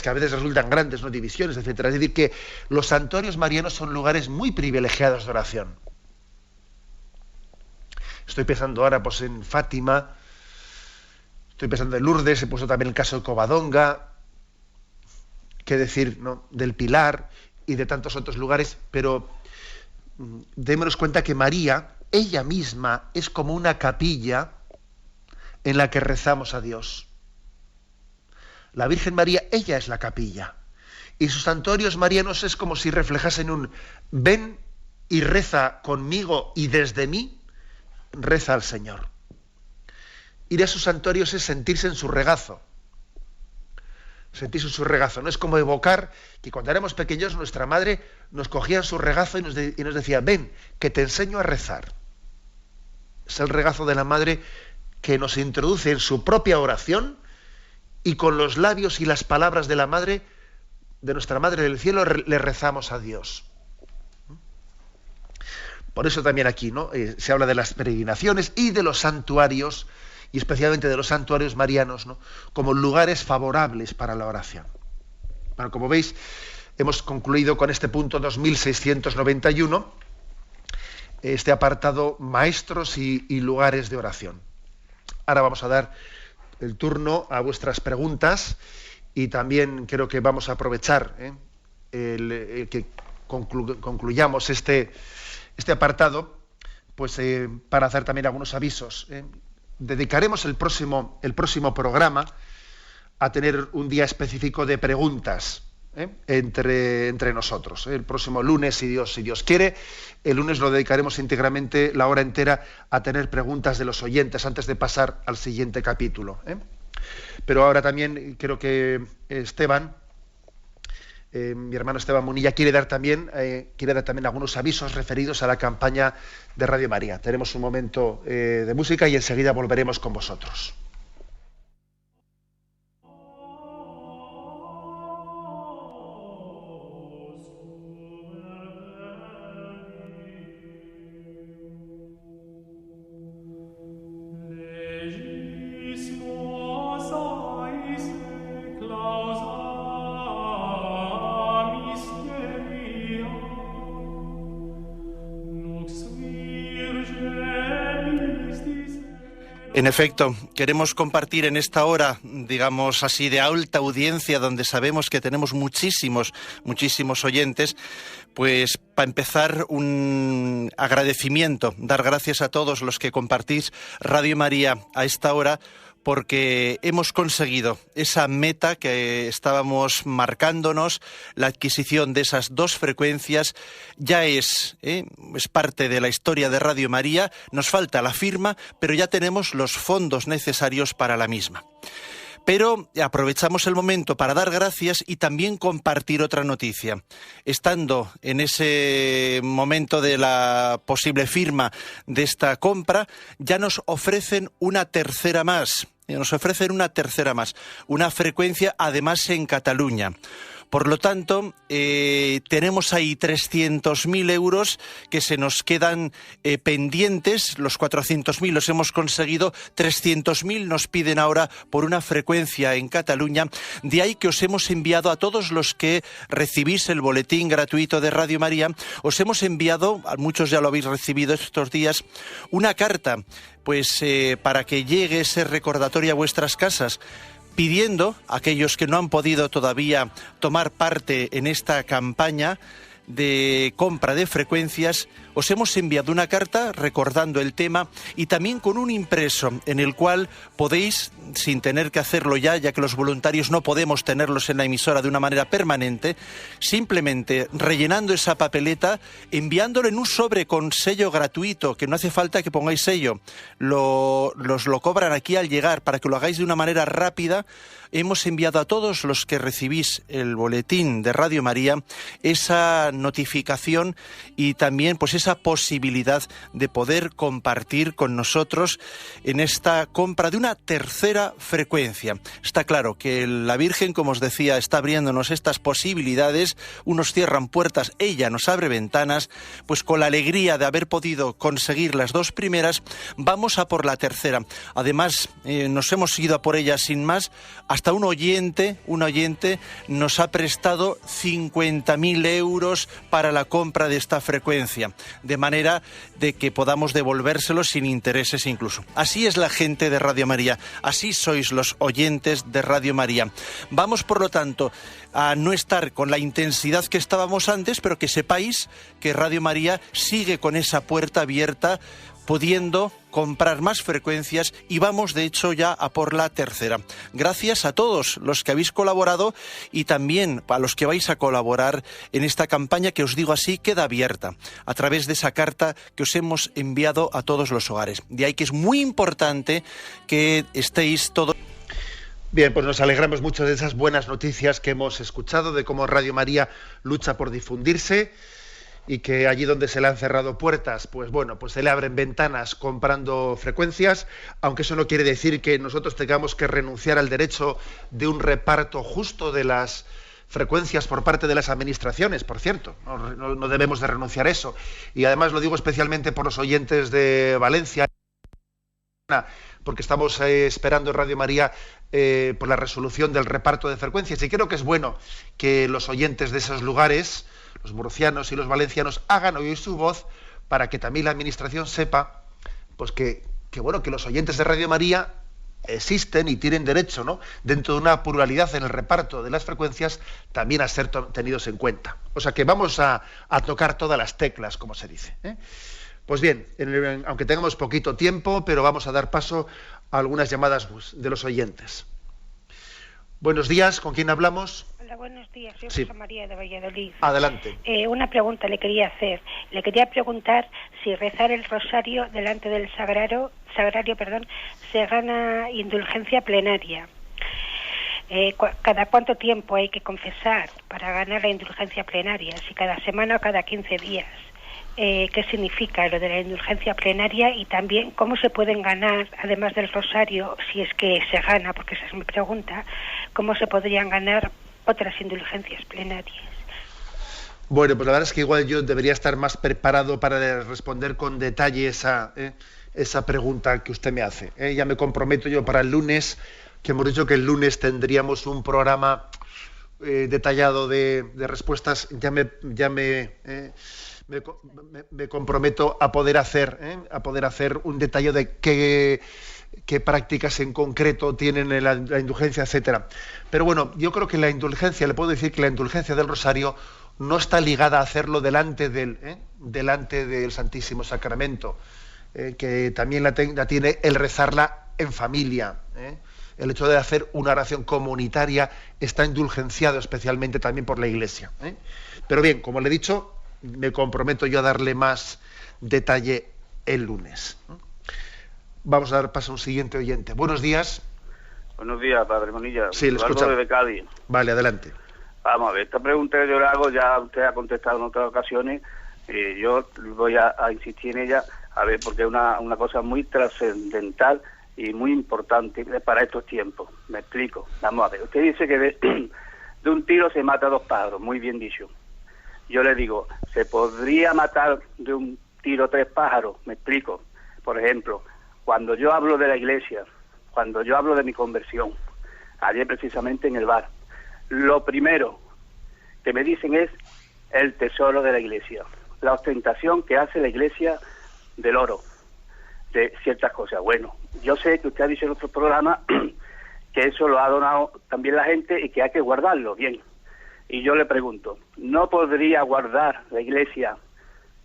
que a veces resultan grandes, ¿no? Divisiones, etcétera. Es decir, que los santuarios marianos son lugares muy privilegiados de oración. Estoy pensando ahora pues en Fátima, estoy pensando en Lourdes, he puesto también el caso de Covadonga, qué decir, ¿no?, del Pilar y de tantos otros lugares, pero démonos cuenta que María, ella misma, es como una capilla en la que rezamos a Dios. La Virgen María, ella es la capilla. Y sus santuarios marianos es como si reflejasen un ven y reza conmigo y desde mí, reza al Señor. Ir a sus santuarios es sentirse en su regazo. Sentirse en su regazo. No es como evocar que cuando éramos pequeños nuestra madre nos cogía en su regazo y nos decía, ven, que te enseño a rezar. Es el regazo de la madre que nos introduce en su propia oración, y con los labios y las palabras de la madre, de nuestra Madre del Cielo, le rezamos a Dios. Por eso también aquí, ¿no?, se habla de las peregrinaciones y de los santuarios, y especialmente de los santuarios marianos, ¿no?, como lugares favorables para la oración. Bueno, como veis, hemos concluido con este punto 2691, este apartado maestros y lugares de oración. Ahora vamos a dar el turno a vuestras preguntas y también creo que vamos a aprovechar el que concluyamos este apartado, pues para hacer también algunos avisos. Dedicaremos el próximo programa a tener un día específico de preguntas entre nosotros. El próximo lunes, si Dios quiere, el lunes lo dedicaremos íntegramente, la hora entera, a tener preguntas de los oyentes antes de pasar al siguiente capítulo. Pero ahora también creo que Esteban, mi hermano Esteban Munilla, quiere dar también algunos avisos referidos a la campaña de Radio María. Tenemos un momento de música y enseguida volveremos con vosotros. En efecto, queremos compartir en esta hora, digamos así, de alta audiencia, donde sabemos que tenemos muchísimos oyentes, pues para empezar un agradecimiento, dar gracias a todos los que compartís Radio María a esta hora, porque hemos conseguido esa meta que estábamos marcándonos, la adquisición de esas 2 frecuencias, ya es parte de la historia de Radio María. Nos falta la firma, pero ya tenemos los fondos necesarios para la misma. Pero aprovechamos el momento para dar gracias y también compartir otra noticia. Estando en ese momento de la posible firma de esta compra, ya nos ofrecen una tercera más. Una frecuencia además en Cataluña. Por lo tanto, tenemos ahí 300.000 euros que se nos quedan pendientes. Los 400.000 los hemos conseguido, 300.000 nos piden ahora por una frecuencia en Cataluña. De ahí que os hemos enviado a todos los que recibís el boletín gratuito de Radio María, os hemos enviado, a muchos ya lo habéis recibido estos días, una carta, pues para que llegue ese recordatorio a vuestras casas, pidiendo a aquellos que no han podido todavía tomar parte en esta campaña de compra de frecuencias, os hemos enviado una carta recordando el tema y también con un impreso en el cual podéis, sin tener que hacerlo ya que los voluntarios no podemos tenerlos en la emisora de una manera permanente, simplemente rellenando esa papeleta, enviándolo en un sobre con sello gratuito, que no hace falta que pongáis sello, lo cobran aquí al llegar para que lo hagáis de una manera rápida. Hemos enviado a todos los que recibís el boletín de Radio María esa notificación y también pues esa posibilidad de poder compartir con nosotros en esta compra de una tercera frecuencia. Está claro que la Virgen, como os decía, está abriéndonos estas posibilidades. Unos cierran puertas, ella nos abre ventanas. Pues con la alegría de haber podido conseguir las 2 primeras, vamos a por la tercera. Además, nos hemos ido a por ella sin más. Hasta un oyente nos ha prestado 50.000 euros para la compra de esta frecuencia, de manera de que podamos devolvérselo sin intereses incluso. Así es la gente de Radio María, así sois los oyentes de Radio María. Vamos, por lo tanto, a no estar con la intensidad que estábamos antes, pero que sepáis que Radio María sigue con esa puerta abierta, pudiendo comprar más frecuencias, y vamos de hecho ya a por la tercera. Gracias a todos los que habéis colaborado y también a los que vais a colaborar en esta campaña que, os digo así, queda abierta a través de esa carta que os hemos enviado a todos los hogares. De ahí que es muy importante que estéis todos. Bien, pues nos alegramos mucho de esas buenas noticias que hemos escuchado, de cómo Radio María lucha por difundirse, y que allí donde se le han cerrado puertas, pues bueno, pues se le abren ventanas comprando frecuencias, aunque eso no quiere decir que nosotros tengamos que renunciar al derecho de un reparto justo de las frecuencias por parte de las administraciones, por cierto, no debemos de renunciar a eso. Y además lo digo especialmente por los oyentes de Valencia, porque estamos esperando en Radio María por la resolución del reparto de frecuencias, y creo que es bueno que los oyentes de esos lugares, los murcianos y los valencianos, hagan oír su voz para que también la administración sepa pues que los oyentes de Radio María existen y tienen derecho, ¿no?, dentro de una pluralidad en el reparto de las frecuencias, también a ser tenidos en cuenta. O sea que vamos a tocar todas las teclas, como se dice, ¿eh? Pues bien, aunque tengamos poquito tiempo, pero vamos a dar paso a algunas llamadas de los oyentes. Buenos días, ¿con quién hablamos? Hola, buenos días, soy Sí. Rosa María de Valladolid. Adelante. Una pregunta le quería hacer. Le quería preguntar si rezar el rosario delante del sagrario, se gana indulgencia plenaria. ¿Cada cuánto tiempo hay que confesar para ganar la indulgencia plenaria? Si cada semana o cada 15 días. ¿Qué significa lo de la indulgencia plenaria? Y también cómo se pueden ganar, además del rosario, si es que se gana, porque esa es mi pregunta, cómo se podrían ganar otras indulgencias plenarias. Bueno, pues la verdad es que igual yo debería estar más preparado para responder con detalle esa pregunta que usted me hace. Ya me comprometo yo para el lunes, que hemos dicho que el lunes tendríamos un programa detallado de respuestas. Me comprometo a poder hacer un detalle de qué prácticas en concreto tienen la indulgencia, etcétera. Pero bueno, yo creo que la indulgencia, le puedo decir que la indulgencia del rosario no está ligada a hacerlo delante del Santísimo Sacramento, que también la tiene el rezarla en familia. El hecho de hacer una oración comunitaria está indulgenciado especialmente también por la Iglesia. Pero bien, como le he dicho, me comprometo yo a darle más detalle el lunes. Vamos a dar paso a un siguiente oyente. Buenos días. Buenos días, padre Monilla. Sí, le escucho. De Cádiz. Vale, adelante. Vamos a ver, esta pregunta que yo le hago ya usted ha contestado en otras ocasiones. Yo voy a insistir en ella, a ver, porque es una cosa muy trascendental y muy importante para estos tiempos. Me explico. Vamos a ver, usted dice que de un tiro se mata a 2 pájaros, muy bien dicho. Yo le digo, ¿se podría matar de un tiro 3 pájaros? Me explico. Por ejemplo, cuando yo hablo de la Iglesia, cuando yo hablo de mi conversión, ayer precisamente en el bar, lo primero que me dicen es el tesoro de la Iglesia, la ostentación que hace la Iglesia del oro, de ciertas cosas. Bueno, yo sé que usted ha dicho en otro programa que eso lo ha donado también la gente y que hay que guardarlo, bien. Y yo le pregunto, ¿no podría guardar la Iglesia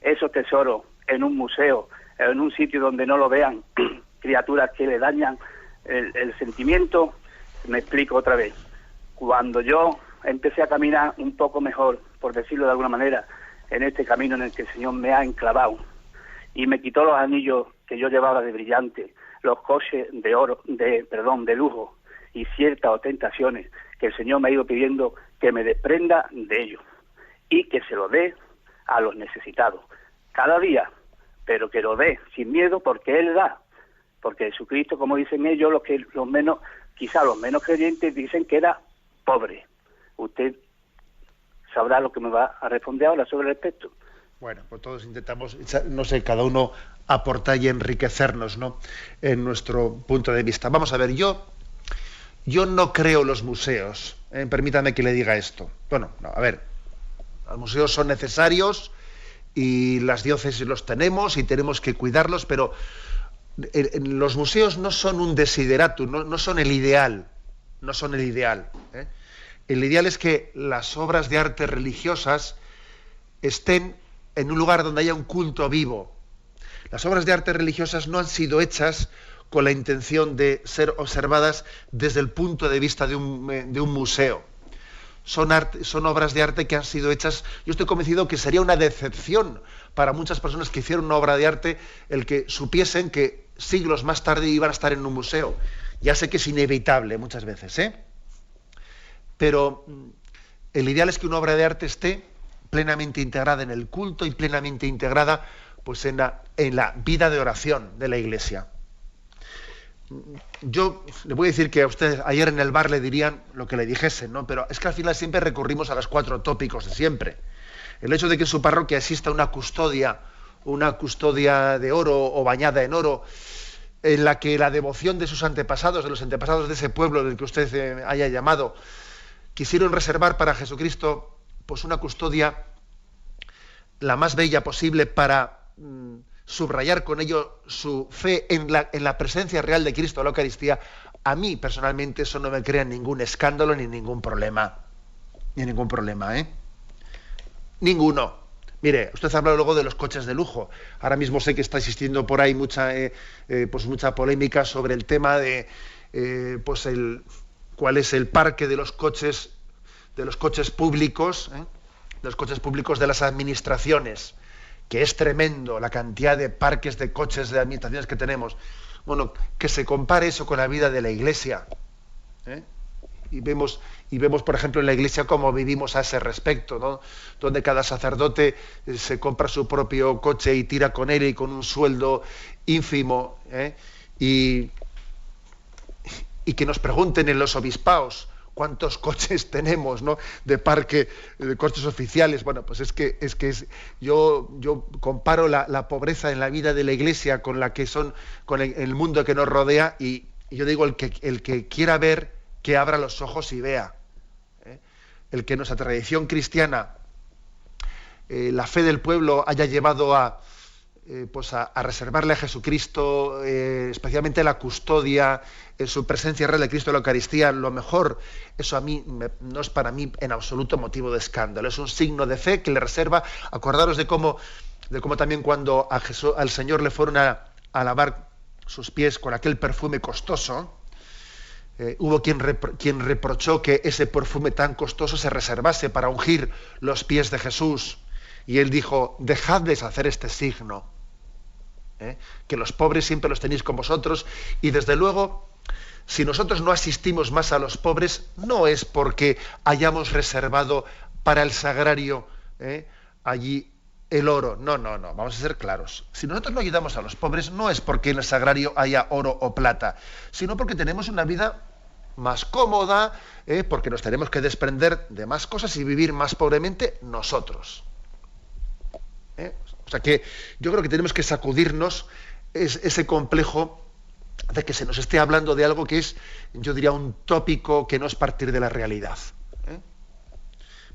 esos tesoros en un museo, en un sitio donde no lo vean criaturas que le dañan el sentimiento? Me explico otra vez. Cuando yo empecé a caminar un poco mejor, por decirlo de alguna manera, en este camino en el que el Señor me ha enclavado y me quitó los anillos que yo llevaba de brillante, los coches de oro, de lujo y ciertas ostentaciones que el Señor me ha ido pidiendo que me desprenda de ellos y que se lo dé a los necesitados cada día, pero que lo dé sin miedo, porque Él da, porque Jesucristo, como dicen ellos, quizá los menos creyentes dicen que era pobre. Usted sabrá lo que me va a responder ahora sobre el respecto. Bueno, pues todos intentamos, no sé, cada uno aportar y enriquecernos, ¿no?, en nuestro punto de vista. Vamos a ver, yo no creo los museos. Permítame que le diga esto. Bueno, no, a ver, los museos son necesarios y las diócesis los tenemos y tenemos que cuidarlos, pero los museos no son un desideratum, no son el ideal. No son el ideal. El ideal es que las obras de arte religiosas estén en un lugar donde haya un culto vivo. Las obras de arte religiosas no han sido hechas con la intención de ser observadas desde el punto de vista de un museo. Son obras de arte que han sido hechas. Yo estoy convencido que sería una decepción para muchas personas que hicieron una obra de arte el que supiesen que siglos más tarde iban a estar en un museo. Ya sé que es inevitable muchas veces, pero el ideal es que una obra de arte esté plenamente integrada en el culto y plenamente integrada pues en la vida de oración de la Iglesia. Yo le voy a decir que a usted ayer en el bar le dirían lo que le dijesen, ¿no? Pero es que al final siempre recurrimos a los 4 tópicos de siempre. El hecho de que en su parroquia exista una custodia de oro o bañada en oro, en la que la devoción de sus antepasados, de los antepasados de ese pueblo del que usted haya llamado, quisieron reservar para Jesucristo pues una custodia la más bella posible para subrayar con ello su fe en la presencia real de Cristo en la Eucaristía, a mí personalmente eso no me crea ningún escándalo ni ningún problema. Ni ningún problema, ¿eh? Ninguno. Mire, usted ha hablado luego de los coches de lujo. Ahora mismo sé que está existiendo por ahí mucha polémica sobre el tema de cuál es el parque de los coches públicos, de los coches públicos de las administraciones, que es tremendo la cantidad de parques de coches de administraciones que tenemos. Bueno, que se compare eso con la vida de la Iglesia, ¿eh? Y vemos, por ejemplo, en la Iglesia cómo vivimos a ese respecto, ¿no? Donde cada sacerdote se compra su propio coche y tira con él y con un sueldo ínfimo, ¿eh? Y que nos pregunten en los obispados cuántos coches tenemos, ¿no? De parque, de coches oficiales. Bueno, pues yo comparo la pobreza en la vida de la Iglesia con el mundo que nos rodea, y yo digo, el que quiera ver, que abra los ojos y vea. El que nuestra tradición cristiana, la fe del pueblo, haya llevado a reservarle a Jesucristo, especialmente la custodia, su presencia real de Cristo en la Eucaristía, lo mejor, eso a mí no es para mí en absoluto motivo de escándalo. Es un signo de fe que le reserva. Acordaros de cómo también cuando al Señor le fueron a lavar sus pies con aquel perfume costoso, hubo quien reprochó que ese perfume tan costoso se reservase para ungir los pies de Jesús. Y él dijo: dejadles hacer este signo, que los pobres siempre los tenéis con vosotros. Y desde luego, si nosotros no asistimos más a los pobres, no es porque hayamos reservado para el sagrario allí el oro. No, vamos a ser claros. Si nosotros no ayudamos a los pobres, no es porque en el sagrario haya oro o plata, sino porque tenemos una vida más cómoda, porque nos tenemos que desprender de más cosas y vivir más pobremente nosotros. O sea que yo creo que tenemos que sacudirnos ese complejo de que se nos esté hablando de algo que es, yo diría, un tópico que no es partir de la realidad.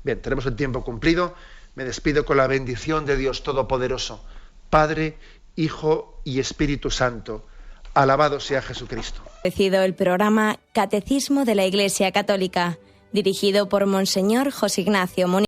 Bien, tenemos el tiempo cumplido. Me despido con la bendición de Dios Todopoderoso, Padre, Hijo y Espíritu Santo. Alabado sea Jesucristo. El programa Catecismo de la Iglesia Católica, dirigido por Monseñor José Ignacio Muniz.